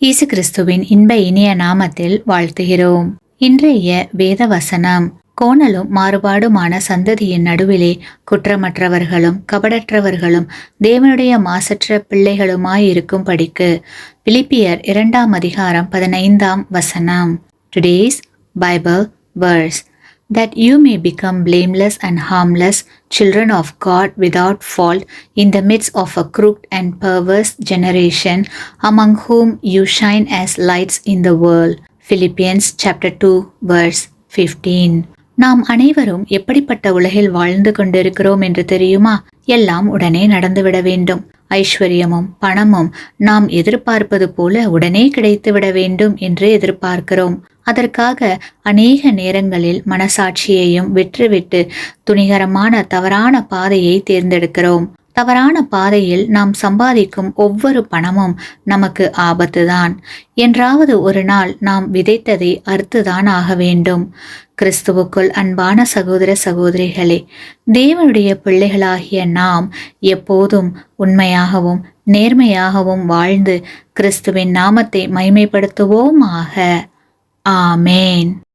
இயேசு கிறிஸ்துவின் இன்ப இனிய நாமத்தில் வாழ்த்துகிறோம். இன்றைய வேத வசனம், கோணலும் மாறுபாடுமான சந்ததியின் நடுவிலே குற்றமற்றவர்களும் கபடற்றவர்களும் தேவனுடைய மாசற்ற பிள்ளைகளுமாயிருக்கும் படிக்கு. பிலிப்பியர் 2:15. Today's Bible verse, that you may become blameless and harmless, children of God without fault, in the midst of a crooked and perverse generation, among whom you shine as lights in the world. Philippians chapter 2 verse 15. நாம் அனைவரும் எப்படிப்பட்ட உலகில் வாழ்ந்து கொண்டிருக்கிறோம் என்று தெரியுமா? எல்லாம் உடனே நடந்துவிட வேண்டும். ஐஸ்வர்யமும் பணமும் நாம் எதிர்பார்ப்பது போல உடனே கிடைத்துவிட வேண்டும் என்று எதிர்பார்க்கிறோம். அதற்காக அநேக நேரங்களில் மனசாட்சியையும் விற்றுவிட்டு துணிகரமான தவறான பாதையை தேர்ந்தெடுக்கிறோம். தவறான பாதையில் நாம் சம்பாதிக்கும் ஒவ்வொரு பணமும் நமக்கு ஆபத்துதான். என்றாவது ஒரு நாள் நாம் விதைத்ததை அறுத்துதான் ஆக வேண்டும். கிறிஸ்துவுக்குள் அன்பான சகோதர சகோதரிகளே, தேவனுடைய பிள்ளைகளாகிய நாம் எப்போதும் உண்மையாகவும் நேர்மையாகவும் வாழ்ந்து கிறிஸ்துவின் நாமத்தை மகிமைப்படுத்துவோமாக. ஆமேன்.